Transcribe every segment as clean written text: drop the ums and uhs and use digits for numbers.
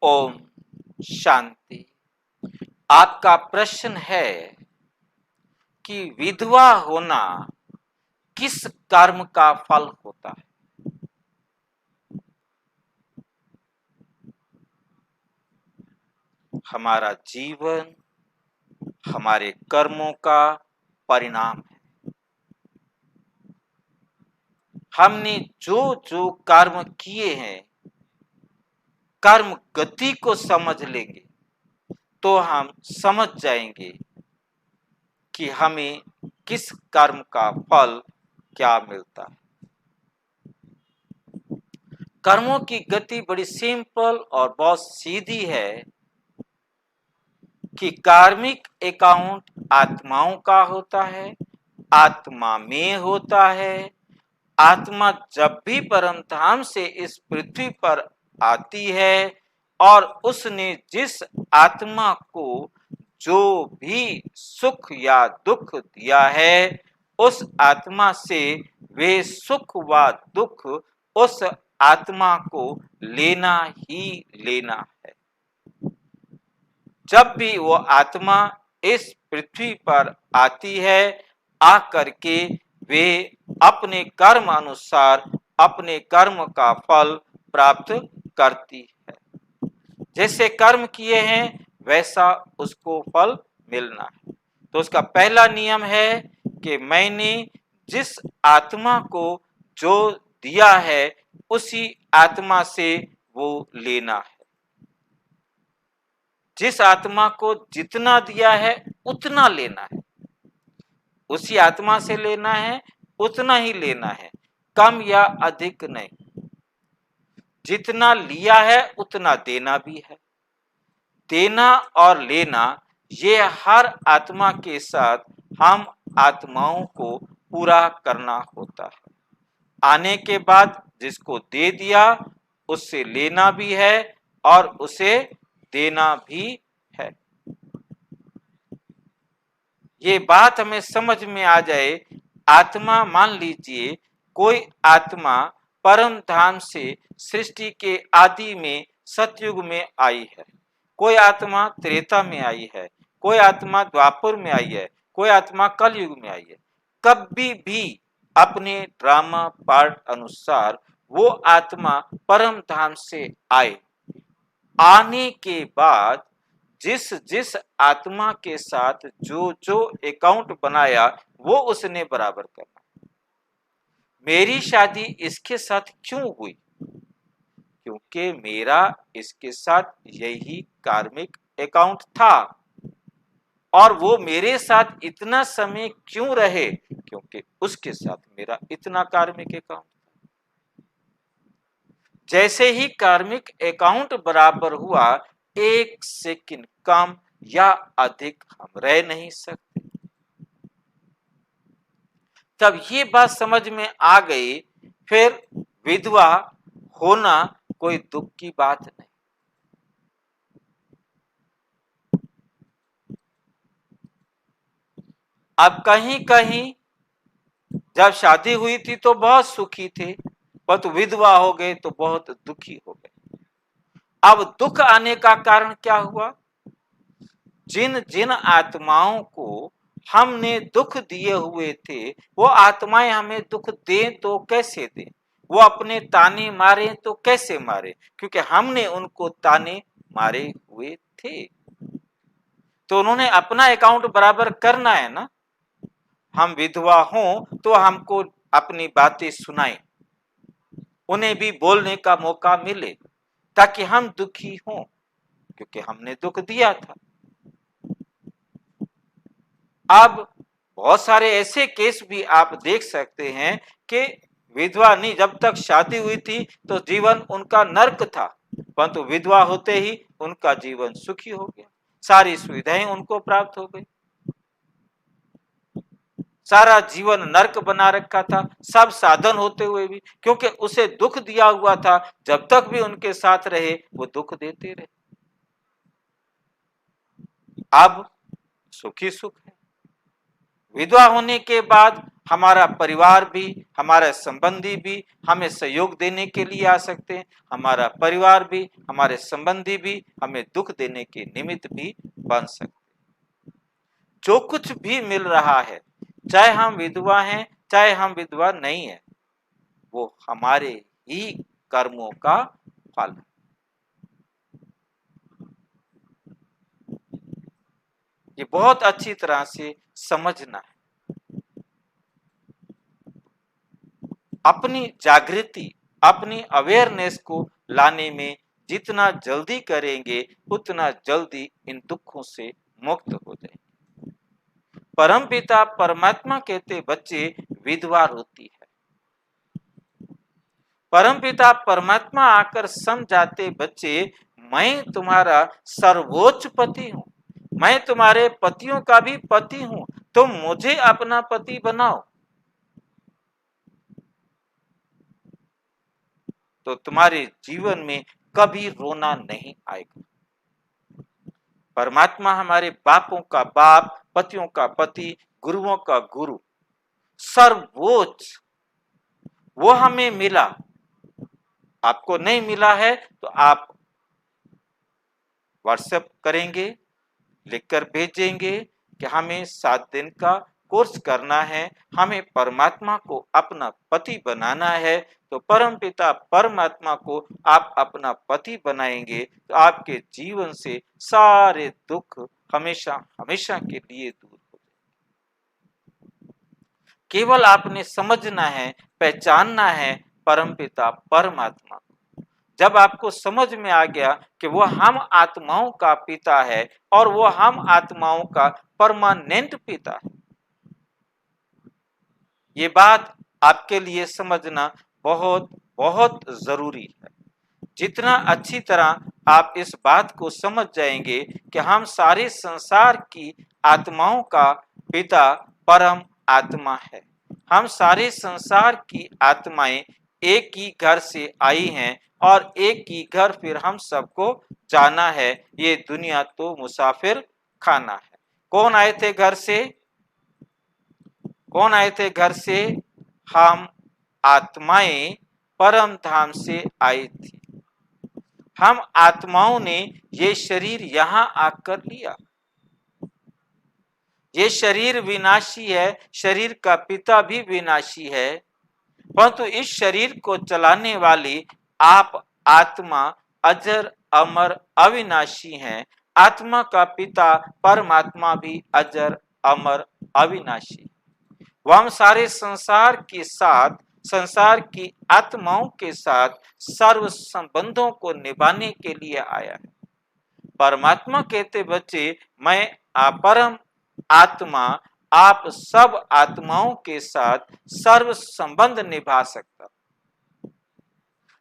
ओम शांति। आपका प्रश्न है कि विधवा होना किस कर्म का फल होता है। हमारा जीवन हमारे कर्मों का परिणाम है। हमने जो जो कर्म किए हैं, कर्म गति को समझ लेंगे तो हम समझ जाएंगे कि हमें किस कर्म का फल क्या मिलता है। कर्मों की गति बड़ी सिंपल और बहुत सीधी है कि कार्मिक अकाउंट आत्माओं का होता है, आत्मा में होता है। आत्मा जब भी परम धाम से इस पृथ्वी पर आती है और उसने जिस आत्मा को जो भी सुख या दुख दिया है, उस आत्मा से वे सुख व दुख उस आत्मा को लेना ही लेना है। जब भी वो आत्मा इस पृथ्वी पर आती है, आकर के वे अपने कर्म अनुसार अपने कर्म का फल प्राप्त करती है। जैसे कर्म किए हैं वैसा उसको फल मिलना है। तो उसका पहला नियम है कि मैंने जिस आत्मा को जो दिया है उसी आत्मा से वो लेना है। जिस आत्मा को जितना दिया है उतना लेना है, उसी आत्मा से लेना है, उतना ही लेना है, कम या अधिक नहीं। जितना लिया है उतना देना भी है। देना और लेना ये हर आत्मा के साथ हम आत्माओं को पूरा करना होता है। आने के बाद जिसको दे दिया उससे लेना भी है और उसे देना भी है। ये बात हमें समझ में आ जाए। आत्मा, मान लीजिए कोई आत्मा परम धाम से सृष्टि के आदि में सतयुग में आई है, कोई आत्मा त्रेता में आई है, कोई आत्मा द्वापर में आई है, कोई आत्मा कलयुग में आई है। कभी भी अपने ड्रामा पार्ट अनुसार वो आत्मा परम धाम से आए, आने के बाद जिस जिस आत्मा के साथ जो जो अकाउंट बनाया वो उसने बराबर करना। मेरी शादी इसके साथ क्यों हुई? क्योंकि मेरा इसके साथ यही कार्मिक अकाउंट था। और वो मेरे साथ इतना समय क्यों रहे? क्योंकि उसके साथ मेरा इतना कार्मिक अकाउंट। जैसे ही कार्मिक अकाउंट बराबर हुआ, एक सेकंड कम या अधिक हम रह नहीं सकते। तब ये बात समझ में आ गई, फिर विधवा होना कोई दुख की बात नहीं। अब कहीं कहीं जब शादी हुई थी तो बहुत सुखी थे, परंतु विधवा हो गए तो बहुत दुखी हो गए। अब दुख आने का कारण क्या हुआ? जिन जिन आत्माओं को हमने दुख दिए हुए थे वो आत्माएं हमें दुख दें तो कैसे दें? वो अपने ताने मारे तो कैसे मारे? क्योंकि हमने उनको ताने मारे हुए थे। तो उन्होंने अपना अकाउंट बराबर करना है ना। हम विधवा हों तो हमको अपनी बातें सुनाएं, उन्हें भी बोलने का मौका मिले ताकि हम दुखी हों, क्योंकि हमने दुख दिया था। अब बहुत सारे ऐसे केस भी आप देख सकते हैं कि विधवा नहीं, जब तक शादी हुई थी तो जीवन उनका नर्क था, परंतु विधवा होते ही उनका जीवन सुखी हो गया, सारी सुविधाएं उनको प्राप्त हो गई। सारा जीवन नर्क बना रखा था, सब साधन होते हुए भी, क्योंकि उसे दुख दिया हुआ था। जब तक भी उनके साथ रहे वो दुख देते रहे। अब सुखी सुख है। विधवा होने के बाद हमारा परिवार भी, हमारे संबंधी भी हमें सहयोग देने के लिए आ सकते हैं, हमारा परिवार भी, हमारे संबंधी भी हमें दुख देने के निमित्त भी बन सकते हैं। जो कुछ भी मिल रहा है, चाहे हम विधवा हैं चाहे हम विधवा नहीं है, वो हमारे ही कर्मों का फल है। ये बहुत अच्छी तरह से समझना है। अपनी जागृति, अपनी अवेयरनेस को लाने में जितना जल्दी करेंगे उतना जल्दी इन दुखों से मुक्त हो जाएंगे। परमपिता परमात्मा कहते बच्चे विधवा रोती है। परमपिता परमात्मा आकर समझाते बच्चे मैं तुम्हारा सर्वोच्च पति हूं, मैं तुम्हारे पतियों का भी पति हूं, तुम मुझे अपना पति बनाओ तो तुम्हारे जीवन में कभी रोना नहीं आएगा। परमात्मा हमारे बापों का बाप, पतियों का पति, गुरुओं का गुरु, सर्वोच्च, वो हमें मिला। आपको नहीं मिला है तो आप व्हाट्सएप करेंगे, लिखकर भेजेंगे कि हमें 7 दिन का कोर्स करना है, हमें परमात्मा को अपना पति बनाना है। तो परमपिता परमात्मा को आप अपना पति बनाएंगे तो आपके जीवन से सारे दुख हमेशा हमेशा के लिए दूर हो जाएंगे। केवल आपने समझना है, पहचानना है परमपिता परमात्मा। जब आपको समझ में आ गया कि वो हम आत्माओं का पिता है और वो हम आत्माओं का परमानेंट पिता है, ये बात आपके लिए समझना बहुत बहुत जरूरी है। जितना अच्छी तरह आप इस बात को समझ जाएंगे कि हम सारे संसार की आत्माओं का पिता परम आत्मा है, हम सारे संसार की आत्माएं एक ही घर से आई हैं और एक ही घर फिर हम सबको जाना है। ये दुनिया तो मुसाफिर खाना है। कौन आए थे घर से? कौन आए थे घर से? हम आत्माएं परम धाम से आई थी। हम आत्माओं ने ये शरीर यहां आकर लिया। ये शरीर विनाशी है, शरीर का पिता भी विनाशी है, परंतु इस शरीर को चलाने वाली आप आत्मा अजर अमर अविनाशी हैं। आत्मा का पिता परमात्मा भी अजर अमर अविनाशी। वह हम सारे संसार के साथ, संसार की आत्माओं के साथ सर्व संबंधों को निभाने के लिए आया है। परमात्मा कहते बच्चे मैं परम आत्मा आप सब आत्माओं के साथ सर्व संबंध निभा सकता,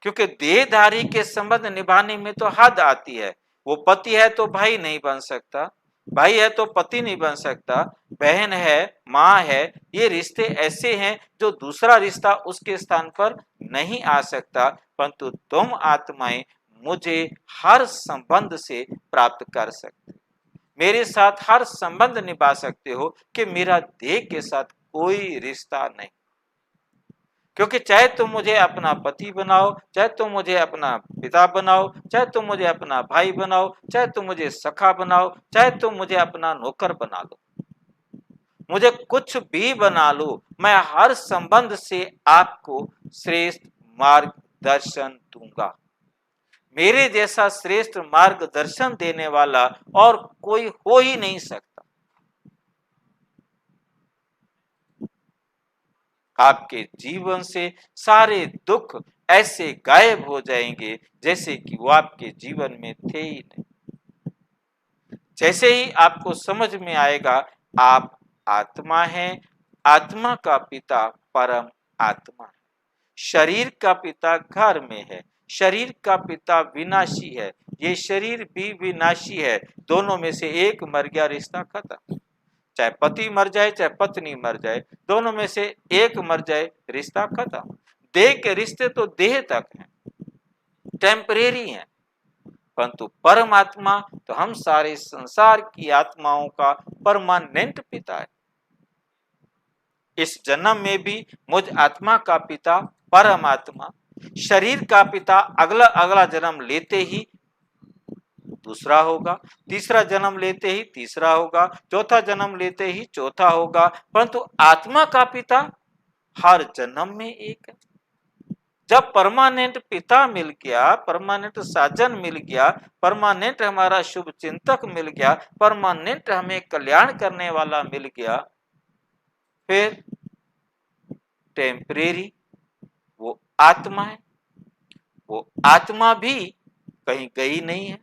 क्योंकि देहधारी के संबंध निभाने में तो हद आती है। वो पति है तो भाई नहीं बन सकता, भाई है तो पति नहीं बन सकता, बहन है, माँ है, ये रिश्ते ऐसे हैं जो दूसरा रिश्ता उसके स्थान पर नहीं आ सकता। परंतु तुम आत्माएं मुझे हर संबंध से प्राप्त कर सकते, मेरे साथ हर संबंध निभा सकते हो कि मेरा देह के साथ कोई रिश्ता नहीं। क्योंकि चाहे तुम मुझे अपना पति बनाओ, चाहे तुम मुझे अपना पिता बनाओ, चाहे तुम मुझे अपना भाई बनाओ, चाहे तुम मुझे सखा बनाओ, चाहे तुम मुझे अपना नौकर बना लो, मुझे कुछ भी बना लो, मैं हर संबंध से आपको श्रेष्ठ मार्गदर्शन दूंगा। मेरे जैसा श्रेष्ठ मार्गदर्शन देने वाला और कोई हो ही नहीं सकता। आपके जीवन से सारे दुख ऐसे गायब हो जाएंगे जैसे कि वो आपके जीवन में थे ही नहीं। जैसे ही आपको समझ में आएगा आप आत्मा हैं, आत्मा का पिता परम आत्मा है, शरीर का पिता घर में है, शरीर का पिता विनाशी है, ये शरीर भी विनाशी है। दोनों में से एक मर गया, रिश्ता खत्म। चाहे पति मर जाए चाहे पत्नी मर जाए, दोनों में से एक मर जाए, रिश्ता खत्म। देह के रिश्ते तो देह तक हैं, टेम्परेरी हैं, परंतु परमात्मा तो हम सारे संसार की आत्माओं का परमानेंट पिता है। इस जन्म में भी मुझ आत्मा का पिता परमात्मा, शरीर का पिता अगला अगला जन्म लेते ही दूसरा होगा, तीसरा जन्म लेते ही तीसरा होगा, चौथा जन्म लेते ही चौथा होगा, परंतु आत्मा का पिता हर जन्म में एक है। जब परमानेंट पिता मिल गया, परमानेंट साजन मिल गया, परमानेंट हमारा शुभ चिंतक मिल गया, परमानेंट हमें कल्याण करने वाला मिल गया, फिर टेम्परेरी वो आत्मा है, वो आत्मा भी कहीं गई नहीं है,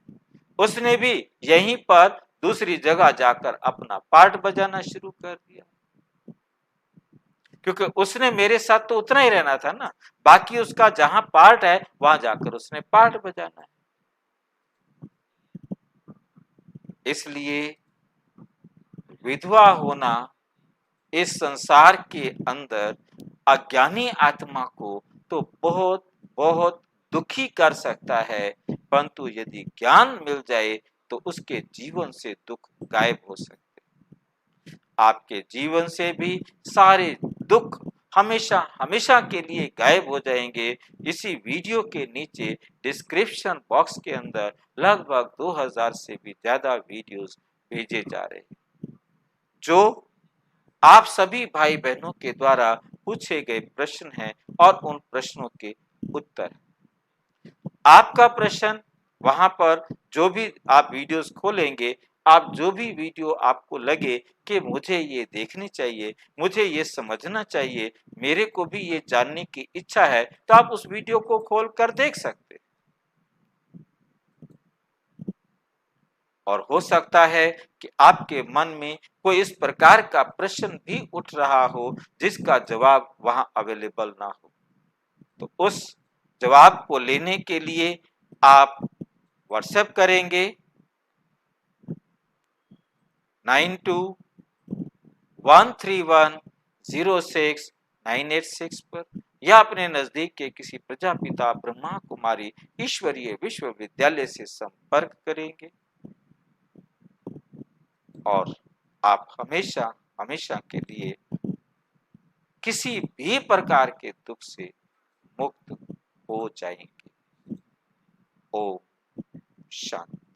उसने भी यहीं पर दूसरी जगह जाकर अपना पार्ट बजाना शुरू कर दिया, क्योंकि उसने मेरे साथ तो उतना ही रहना था ना, बाकी उसका जहां पार्ट है वहां जाकर उसने पार्ट बजाना है। इसलिए विधवा होना इस संसार के अंदर अज्ञानी आत्मा को तो बहुत बहुत दुखी कर सकता है, परंतु यदि ज्ञान मिल जाए तो उसके जीवन से दुख गायब हो सकते, आपके जीवन से भी सारे दुख हमेशा हमेशा के लिए गायब हो जाएंगे। इसी वीडियो के नीचे डिस्क्रिप्शन बॉक्स के अंदर लगभग 2000 से भी ज्यादा वीडियोस भेजे जा रहे हैं, जो आप सभी भाई बहनों के द्वारा पूछे गए प्रश्न हैं और उन प्रश्नों के उत्तर। आपका प्रश्न वहां पर जो भी आप वीडियोस खोलेंगे, आप जो भी वीडियो आपको लगे कि मुझे ये देखनी चाहिए, मुझे ये समझना चाहिए, मेरे को भी ये जानने की इच्छा है, तो आप उस वीडियो को खोल कर देख सकते हैं। और हो सकता है कि आपके मन में कोई इस प्रकार का प्रश्न भी उठ रहा हो जिसका जवाब वहां अवेलेबल ना हो, तो उस जवाब को लेने के लिए आप व्हाट्सएप करेंगे 9213106986 पर, या अपने नजदीक के किसी प्रजापिता ब्रह्मा कुमारी ईश्वरीय विश्वविद्यालय से संपर्क करेंगे, और आप हमेशा हमेशा के लिए किसी भी प्रकार के दुख से मुक्त हो जाएंगे। ओम शांति।